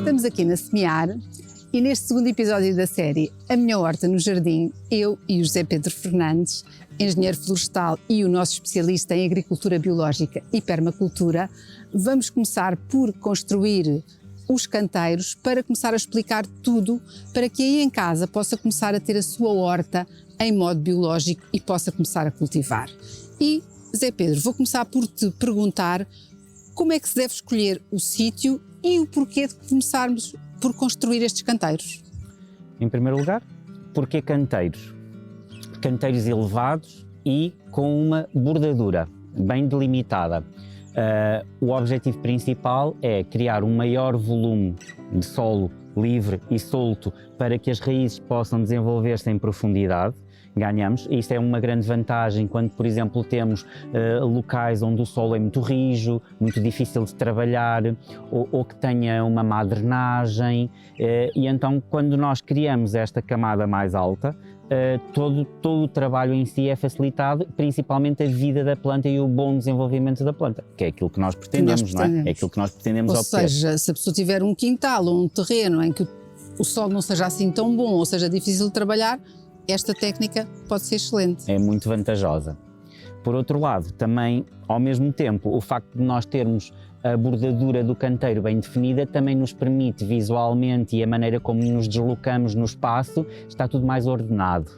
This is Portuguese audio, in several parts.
Estamos aqui na Semear e neste segundo episódio da série A Minha Horta no Jardim, eu e o José Pedro Fernandes, engenheiro florestal e o nosso especialista em agricultura biológica e permacultura, vamos começar por construir os canteiros para começar a explicar tudo para que aí em casa possa começar a ter a sua horta em modo biológico e possa começar a cultivar. E, Zé Pedro, vou começar por te perguntar como é que se deve escolher o sítio e o porquê de começarmos por construir estes canteiros. Em primeiro lugar, porquê canteiros? Canteiros elevados e com uma bordadura bem delimitada. O objetivo principal é criar um maior volume de solo livre e solto para que as raízes possam desenvolver-se em profundidade. Ganhamos. Isto é uma grande vantagem quando, por exemplo, temos locais onde o solo é muito rijo, muito difícil de trabalhar ou que tenha uma má drenagem e então quando nós criamos esta camada mais alta, todo o trabalho em si é facilitado, principalmente a vida da planta e o bom desenvolvimento da planta, que é aquilo que nós pretendemos, não é? É aquilo que nós pretendemos obter. Ou seja, se a pessoa tiver um quintal ou um terreno em que o solo não seja assim tão bom ou seja difícil de trabalhar, esta técnica pode ser excelente. É muito vantajosa. Por outro lado, também, ao mesmo tempo, o facto de nós termos a bordadura do canteiro bem definida também nos permite visualmente e a maneira como nos deslocamos no espaço está tudo mais ordenado.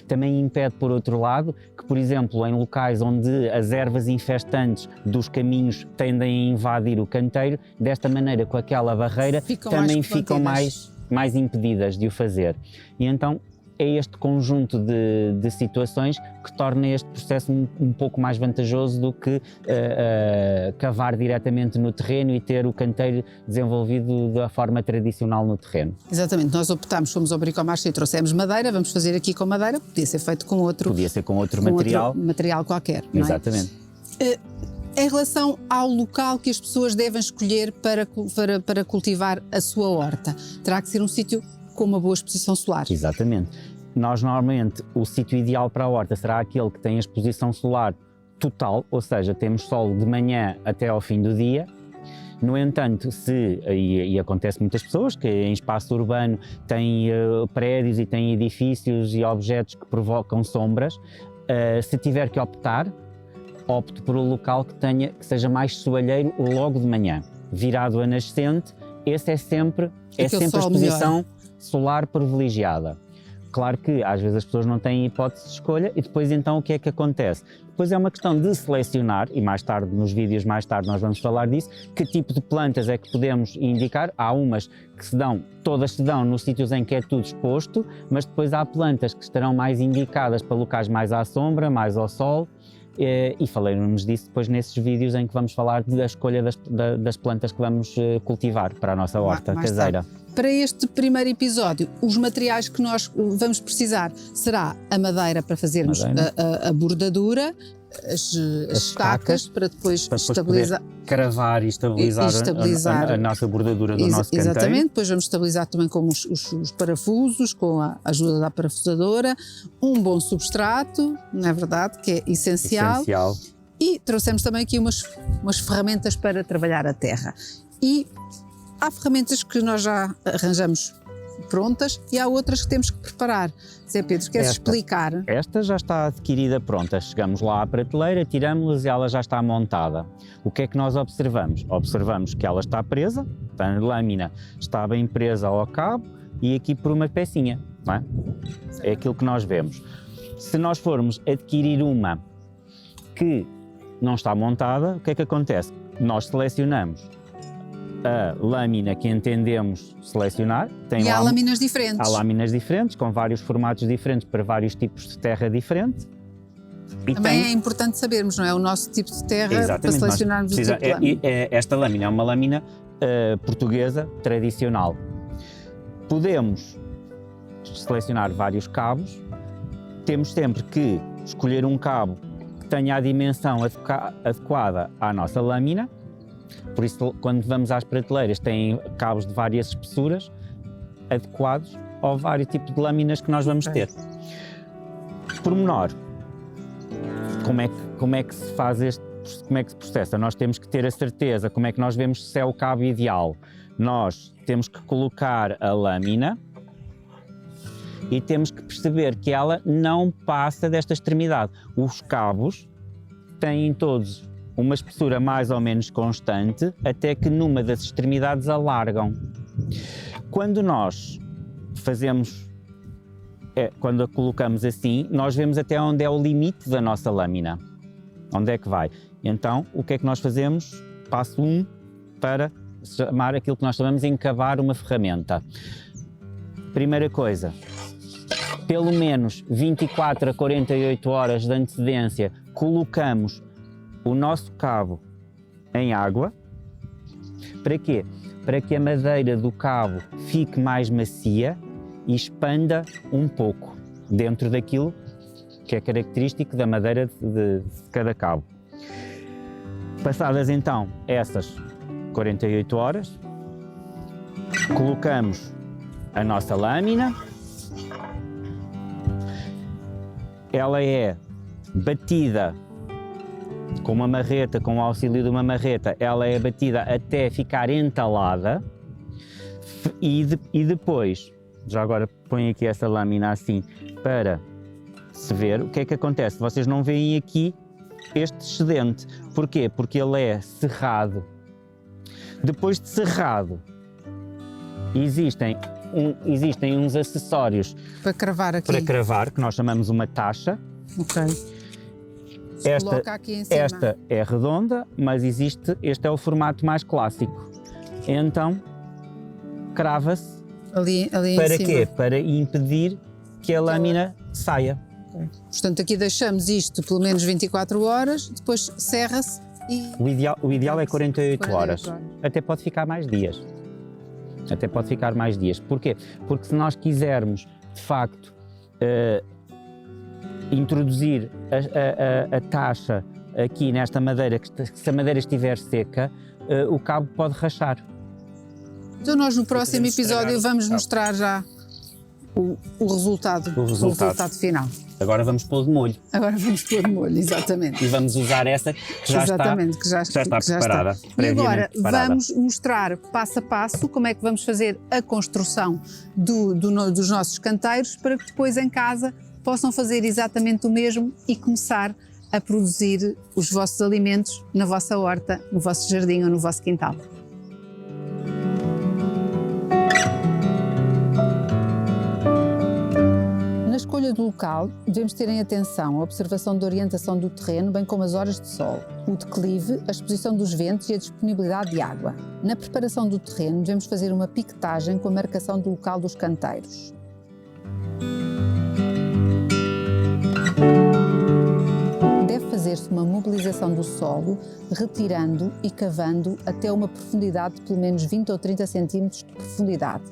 Também impede, por outro lado, que, por exemplo, em locais onde as ervas infestantes dos caminhos tendem a invadir o canteiro, desta maneira, com aquela barreira, também ficam mais impedidas de o fazer. E então, é este conjunto de situações que torna este processo um pouco mais vantajoso do que cavar diretamente no terreno e ter o canteiro desenvolvido da forma tradicional no terreno. Exatamente, nós fomos ao Bricomarché e trouxemos madeira, vamos fazer aqui com madeira, podia ser feito com outro material. Outro material qualquer, não é? Exatamente. Em relação ao local que as pessoas devem escolher para cultivar a sua horta, terá que ser um sítio com uma boa exposição solar. Exatamente. Nós normalmente o sítio ideal para a horta será aquele que tem a exposição solar total, ou seja, temos sol de manhã até ao fim do dia. No entanto, e acontece muitas pessoas que em espaço urbano têm prédios e têm edifícios e objetos que provocam sombras, se tiver que opte por um local que seja mais soalheiro logo de manhã, virado a nascente. Esse é sempre a exposição solar privilegiada. Claro que às vezes as pessoas não têm hipótese de escolha e depois então o que é que acontece? Depois é uma questão de selecionar, e mais tarde, nos vídeos mais tarde nós vamos falar disso, que tipo de plantas é que podemos indicar. Há umas que todas se dão nos sítios em que é tudo exposto, mas depois há plantas que estarão mais indicadas para locais mais à sombra, mais ao sol, e falaremos disso depois nesses vídeos em que vamos falar da escolha das plantas que vamos cultivar para a nossa horta caseira. Tarde. Para este primeiro episódio, os materiais que nós vamos precisar será a madeira para fazermos a bordadura, as estacas para depois estabilizar, cravar e estabilizar a nossa bordadura do nosso canteiro. Exatamente, depois vamos estabilizar também com os parafusos, com a ajuda da parafusadora, um bom substrato, não é verdade, que é essencial. E trouxemos também aqui umas ferramentas para trabalhar a terra. E há ferramentas que nós já arranjamos prontas e há outras que temos que preparar. Zé Pedro, queres explicar? Esta já está adquirida pronta. Chegamos lá à prateleira, tiramos-la e ela já está montada. O que é que nós observamos? Observamos que ela está presa, a lâmina está bem presa ao cabo e aqui por uma pecinha, não é? É aquilo que nós vemos. Se nós formos adquirir uma que não está montada, o que é que acontece? Nós selecionamos a lâmina que entendemos selecionar. Há lâminas diferentes. Há lâminas diferentes, com vários formatos diferentes para vários tipos de terra diferente. Também é importante sabermos, não é? O nosso tipo de terra para selecionarmos o tipo de lâmina. Esta lâmina é uma lâmina portuguesa tradicional. Podemos selecionar vários cabos. Temos sempre que escolher um cabo que tenha a dimensão adequada à nossa lâmina. Por isso, quando vamos às prateleiras, têm cabos de várias espessuras adequados ao vários tipos de lâminas que nós vamos ter. Pormenor, como é que se faz como é que se processa? Nós temos que ter a certeza, como é que nós vemos se é o cabo ideal. nós temos que colocar a lâmina e temos que perceber que ela não passa desta extremidade. Os cabos têm todos uma espessura mais ou menos constante, até que numa das extremidades alargam. Quando nós quando a colocamos assim, nós vemos até onde é o limite da nossa lâmina, onde é que vai. Então, o que é que nós fazemos? Passo 1 para chamar aquilo que nós chamamos de encavar uma ferramenta. Primeira coisa, pelo menos 24 a 48 horas de antecedência, colocamos o nosso cabo em água. Para quê? Para que a madeira do cabo fique mais macia e expanda um pouco dentro daquilo que é característico da madeira de cada cabo. Passadas então essas 48 horas, colocamos a nossa lâmina. Ela é batida com uma marreta, com o auxílio de uma marreta, ela é batida até ficar entalada e depois, já agora põe aqui essa lâmina assim para se ver o que é que acontece. Vocês não veem aqui este excedente. Porquê? Porque ele é serrado. Depois de serrado, existem uns acessórios Para cravar aqui. para cravar, que nós chamamos uma taxa. Ok. Coloca aqui em cima. Esta é redonda, mas este é o formato mais clássico. Então, crava-se. Ali Para em cima. quê? Para impedir que a lâmina saia. Okay. Portanto, aqui deixamos isto pelo menos 24 horas, depois serra-se e... O ideal é 48 horas. Até pode ficar mais dias. Porquê? Porque se nós quisermos, de facto, introduzir a taxa aqui nesta madeira, que se a madeira estiver seca, o cabo pode rachar. Então nós no próximo episódio vamos mostrar já o resultado final. Agora vamos pôr de molho. Agora vamos pôr de molho, exatamente. E vamos usar essa que já está preparada. E agora vamos mostrar passo a passo como é que vamos fazer a construção dos nossos canteiros para que depois em casa possam fazer exatamente o mesmo e começar a produzir os vossos alimentos na vossa horta, no vosso jardim ou no vosso quintal. Na escolha do local, devemos ter em atenção a observação da orientação do terreno, bem como as horas de sol, o declive, a exposição dos ventos e a disponibilidade de água. Na preparação do terreno, devemos fazer uma piquetagem com a marcação do local dos canteiros. Deve fazer-se uma mobilização do solo, retirando e cavando até uma profundidade de pelo menos 20 ou 30 cm de profundidade.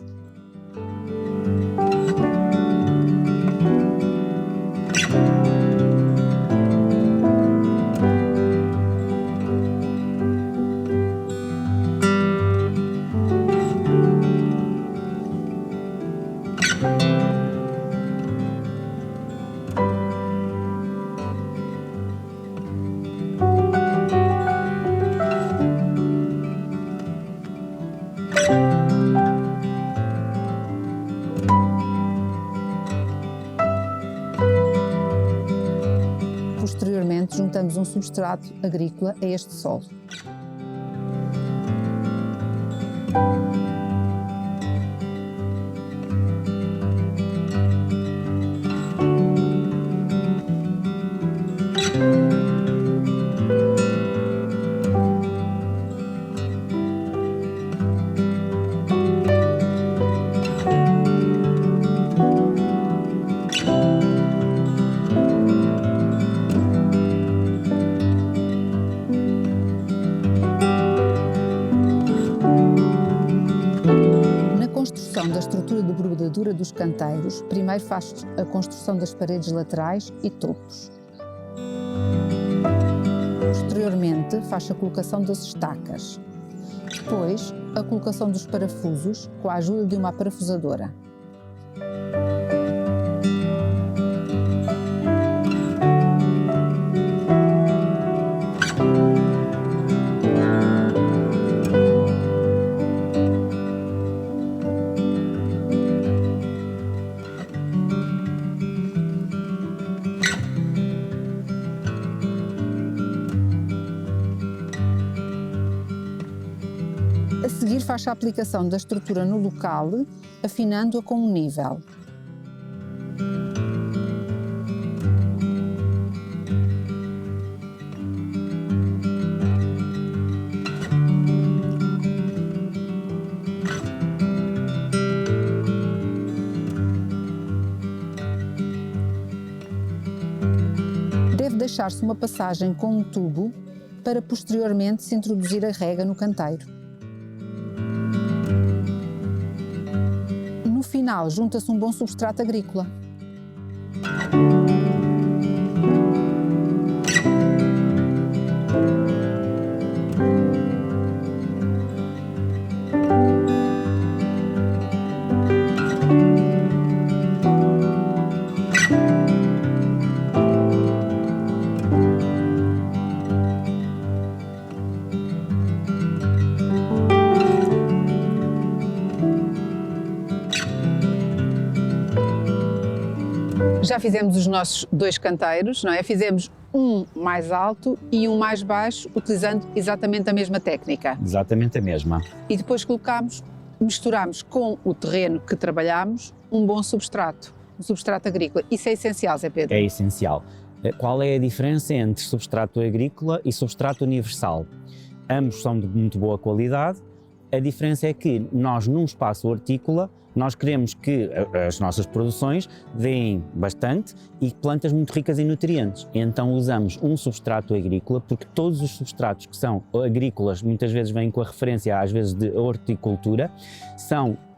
Posteriormente, juntamos um substrato agrícola a este solo. Da estrutura de bordadura dos canteiros, primeiro faz a construção das paredes laterais e topos. Posteriormente, faz a colocação das estacas. Depois, a colocação dos parafusos com a ajuda de uma parafusadora. A seguir faz-se a aplicação da estrutura no local, afinando-a com um nível. Deve deixar-se uma passagem com um tubo para posteriormente se introduzir a rega no canteiro. No final, junta-se um bom substrato agrícola. Já fizemos os nossos 2 canteiros, não é? Fizemos um mais alto e um mais baixo, utilizando exatamente a mesma técnica. Exatamente a mesma. E depois misturamos com o terreno que trabalhamos um bom substrato, um substrato agrícola. Isso é essencial, Zé Pedro? É essencial. Qual é a diferença entre substrato agrícola e substrato universal? Ambos são de muito boa qualidade. A diferença é que nós, num espaço hortícola, nós queremos que as nossas produções deem bastante e plantas muito ricas em nutrientes. Então usamos um substrato agrícola, porque todos os substratos que são agrícolas, muitas vezes vêm com a referência às vezes de horticultura,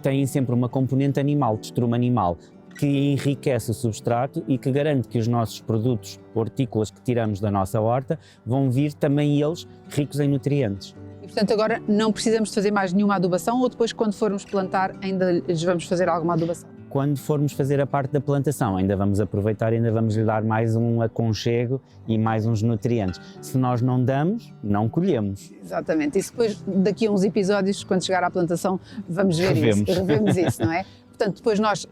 têm sempre uma componente animal, de estrume animal, que enriquece o substrato e que garante que os nossos produtos hortícolas que tiramos da nossa horta vão vir também eles ricos em nutrientes. E, portanto, agora não precisamos de fazer mais nenhuma adubação ou depois, quando formos plantar, ainda lhes vamos fazer alguma adubação? Quando formos fazer a parte da plantação, ainda vamos aproveitar e ainda vamos lhe dar mais um aconchego e mais uns nutrientes. Se nós não damos, não colhemos. Exatamente. E depois, daqui a uns episódios, quando chegar à plantação, vamos ver revemos isso, não é? Portanto, depois nós,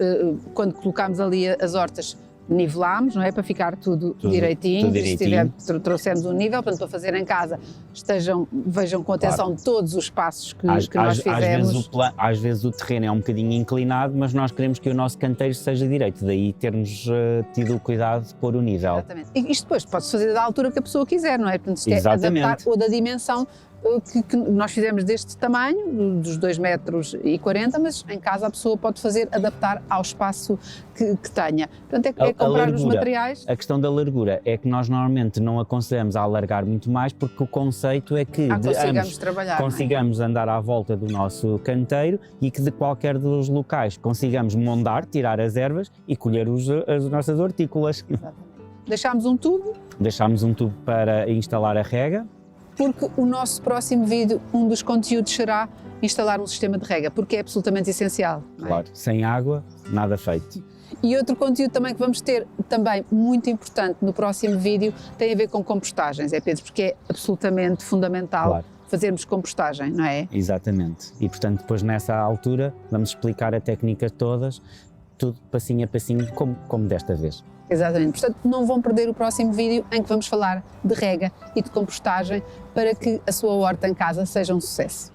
quando colocamos ali as hortas, nivelámos, não é? Para ficar tudo direitinho. Se trouxermos um nível, portanto, para fazer em casa, vejam com atenção todos os passos que nós fizemos. Às vezes o terreno é um bocadinho inclinado, mas nós queremos que o nosso canteiro seja direito, daí termos tido o cuidado de pôr o nível. Exatamente. E isto depois pode-se fazer da altura que a pessoa quiser, não é? Portanto, isto é adaptar, ou da dimensão que nós fizemos deste tamanho, dos 2,40 m, mas em casa a pessoa pode adaptar ao espaço que tenha. Portanto, é comprar os materiais. A questão da largura é que nós normalmente não aconselhamos a alargar muito mais, porque o conceito é que consigamos andar à volta do nosso canteiro e que de qualquer dos locais consigamos mondar, tirar as ervas e colher as nossas hortícolas. Exatamente. Deixámos um tubo. Deixámos um tubo para instalar a rega. Porque o nosso próximo vídeo, um dos conteúdos será instalar um sistema de rega, porque é absolutamente essencial. Claro, sem água, nada feito. E outro conteúdo também que vamos ter, também muito importante no próximo vídeo, tem a ver com compostagens, Pedro, porque é absolutamente fundamental fazermos compostagem, não é? Exatamente. E portanto depois nessa altura vamos explicar a técnica todas, tudo passinho a passinho, como desta vez. Exatamente, portanto não vão perder o próximo vídeo em que vamos falar de rega e de compostagem para que a sua horta em casa seja um sucesso.